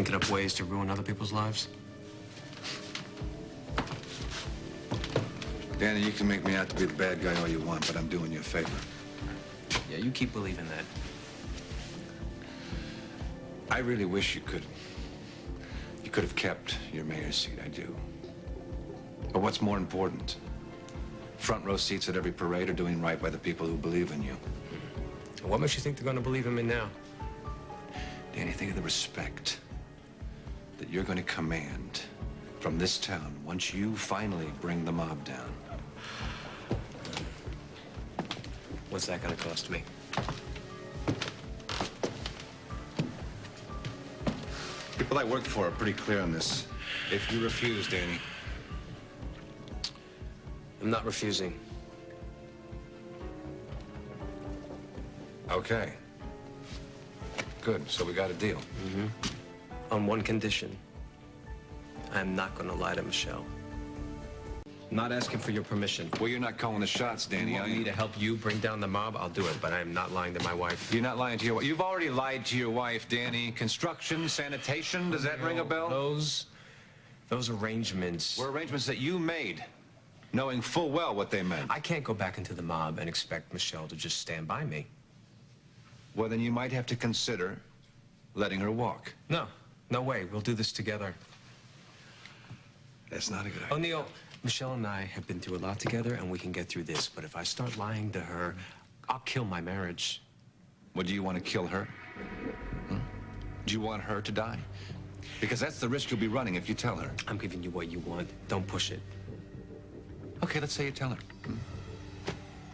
thinking up ways to ruin other people's lives? Danny, you can make me out to be the bad guy all you want, but I'm doing you a favor. Yeah, you keep believing that. I really wish you could have kept your mayor's seat, I do. But what's more important? Front row seats at every parade or doing right by the people who believe in you? What makes you think they're gonna believe him in now? Danny, think of the respect that you're going to command from this town once you finally bring the mob down. What's that gonna cost me? People I work for are pretty clear on this. If you refuse, Danny. I'm not refusing. Okay. Good, so we got a deal. Mm-hmm. On one condition. I'm not gonna lie to Michelle. I'm not asking for your permission. Well, you're not calling the shots, Danny. You want me to help you bring down the mob? I'll do it, but I am not lying to my wife. You're not lying to your wife. You've already lied to your wife, Danny. Construction, sanitation, does that ring a bell? Those arrangements... were arrangements that you made, knowing full well what they meant. I can't go back into the mob and expect Michelle to just stand by me. Well, then you might have to consider letting her walk. No, no way. We'll do this together. That's not a good idea. O'Neill, Michelle and I have been through a lot together, and we can get through this. But if I start lying to her, I'll kill my marriage. Well, do you want to kill her? Do you want her to die? Because that's the risk you'll be running if you tell her. I'm giving you what you want. Don't push it. Okay, let's say you tell her.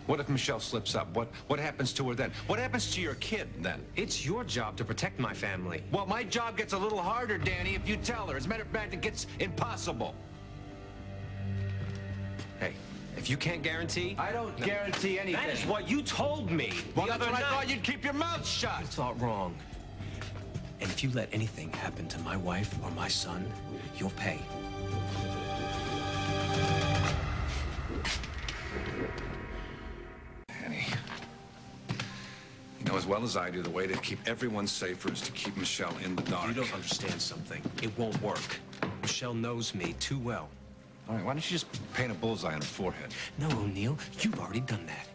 What if Michelle slips up? What happens to her then? What happens to your kid then? It's your job to protect my family. Well, my job gets a little harder, Danny, if you tell her. As a matter of fact, it gets impossible. Hey, if you can't guarantee... I don't guarantee anything. That is what you told me. Well, that's what I thought. You'd keep your mouth shut. You thought wrong. And if you let anything happen to my wife or my son, you'll pay. Danny, you know as well as I do, the way to keep everyone safer is to keep Michelle in the dark. You don't understand something. It won't work. Michelle knows me too well. All right, why don't you just paint a bullseye on her forehead? No, O'Neill, you've already done that.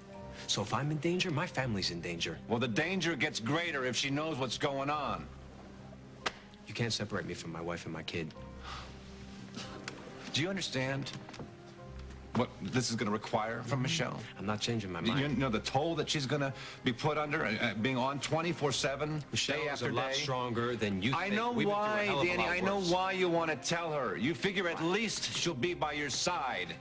So if I'm in danger, my family's in danger. Well, the danger gets greater if she knows what's going on. You can't separate me from my wife and my kid. Do you understand what this is going to require from Michelle? I'm not changing my mind. You know the toll that she's going to be put under, being on 24/7, day after a lot day? stronger than you I think. know We've been through a why, hell of a Danny. lot I know worse. why you want to tell her. You figure at least she'll be by your side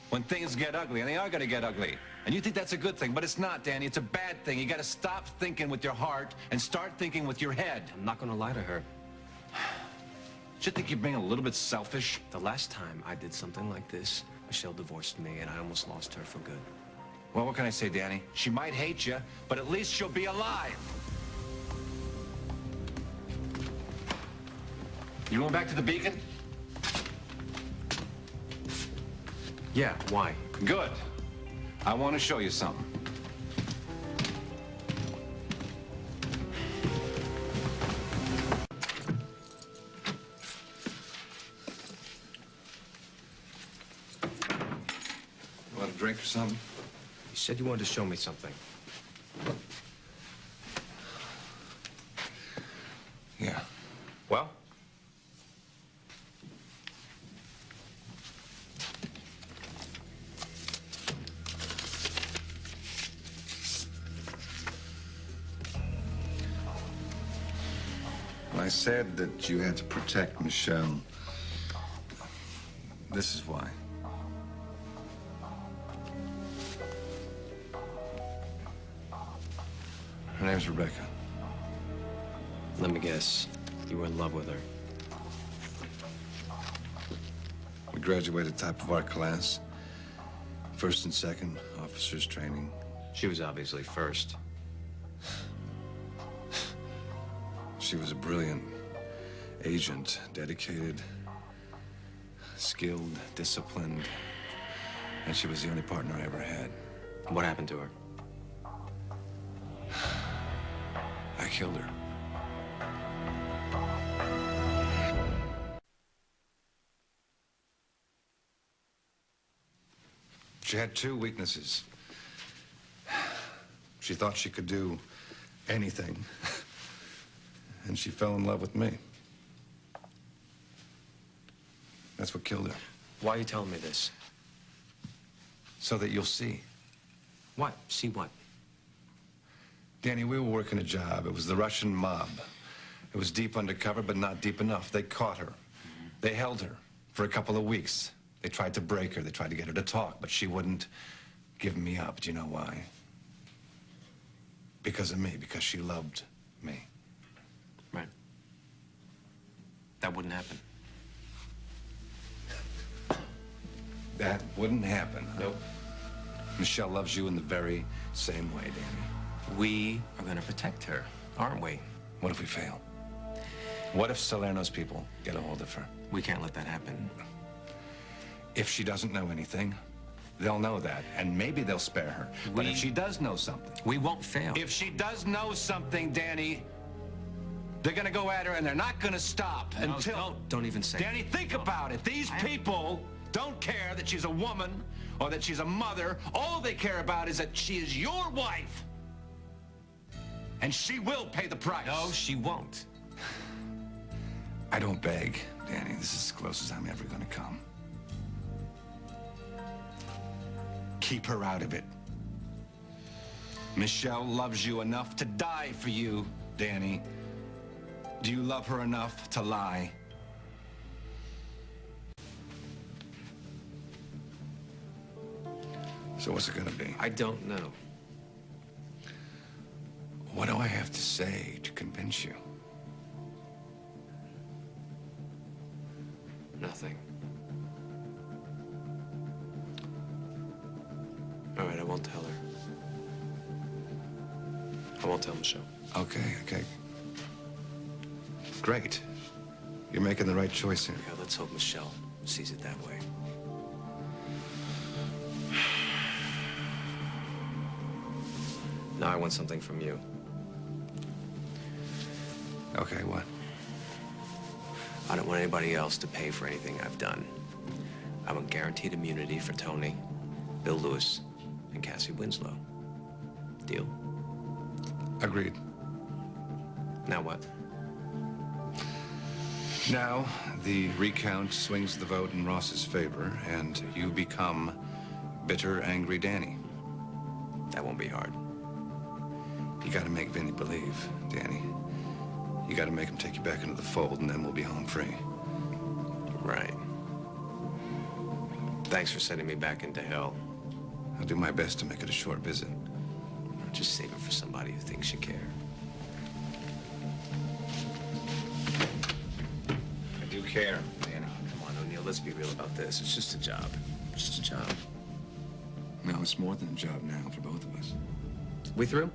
when things get ugly, and they are going to get ugly. And you think that's a good thing, but it's not, Danny. It's a bad thing. You got to stop thinking with your heart and start thinking with your head. I'm not going to lie to her. Don't you think you're being a little bit selfish? The last time I did something like this, Michelle divorced me, and I almost lost her for good. Well, what can I say, Danny? She might hate you, but at least she'll be alive. You going back to the Beacon? Yeah, why? Good. I want to show you something. You want a drink or something? You said you wanted to show me something. Yeah. Well? When I said that you had to protect Michelle, this is why. Her name's Rebecca. Let me guess. You were in love with her. We graduated top of our class. First and second, officers training. She was obviously first. She was a brilliant agent, dedicated, skilled, disciplined, and she was the only partner I ever had. What happened to her? I killed her. She had two weaknesses. She thought she could do anything. And she fell in love with me. That's what killed her. Why are you telling me this? So that you'll see. What? See what? Danny, we were working a job. It was the Russian mob. It was deep undercover, but not deep enough. They caught her. They held her for a couple of weeks. They tried to break her. They tried to get her to talk, but she wouldn't give me up. Do you know why? Because of me, because she loved me. Right. That wouldn't happen. That wouldn't happen. Huh? Nope. Michelle loves you in the very same way, Danny. We are gonna protect her, aren't we? What if we fail? What if Salerno's people get a hold of her? We can't let that happen. If she doesn't know anything, they'll know that, and maybe they'll spare her. But if she does know something... We won't fail. If she does know something, Danny, they're gonna go at her, and they're not gonna stop until... Don't even say Danny, think about it. These people don't care that she's a woman or that she's a mother. All they care about is that she is your wife. And she will pay the price. No, she won't. I don't beg, Danny. This is as close as I'm ever gonna come. Keep her out of it. Michelle loves you enough to die for you, Danny. Do you love her enough to lie? So what's it gonna be? I don't know. What do I have to say to convince you? Nothing. All right, I won't tell her. I won't tell Michelle. Okay. Great. You're making the right choice here. Yeah, let's hope Michelle sees it that way. Now I want something from you. Okay, what? I don't want anybody else to pay for anything I've done. I want guaranteed immunity for Tony, Bill Lewis, and Cassie Winslow. Deal? Agreed. Now what? Now, the recount swings the vote in Ross's favor, and you become bitter, angry Danny. That won't be hard. You gotta make Vinny believe, Danny. You gotta make him take you back into the fold, and then we'll be home free. Right. Thanks for sending me back into hell. I'll do my best to make it a short visit. Just save it for somebody who thinks you care. I do care, Danny. Come on, O'Neill, let's be real about this. It's just a job. Just a job. No, it's more than a job now for both of us. We through?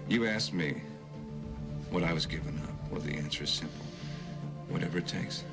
You asked me what I was giving up. Well, the answer is simple. Whatever it takes.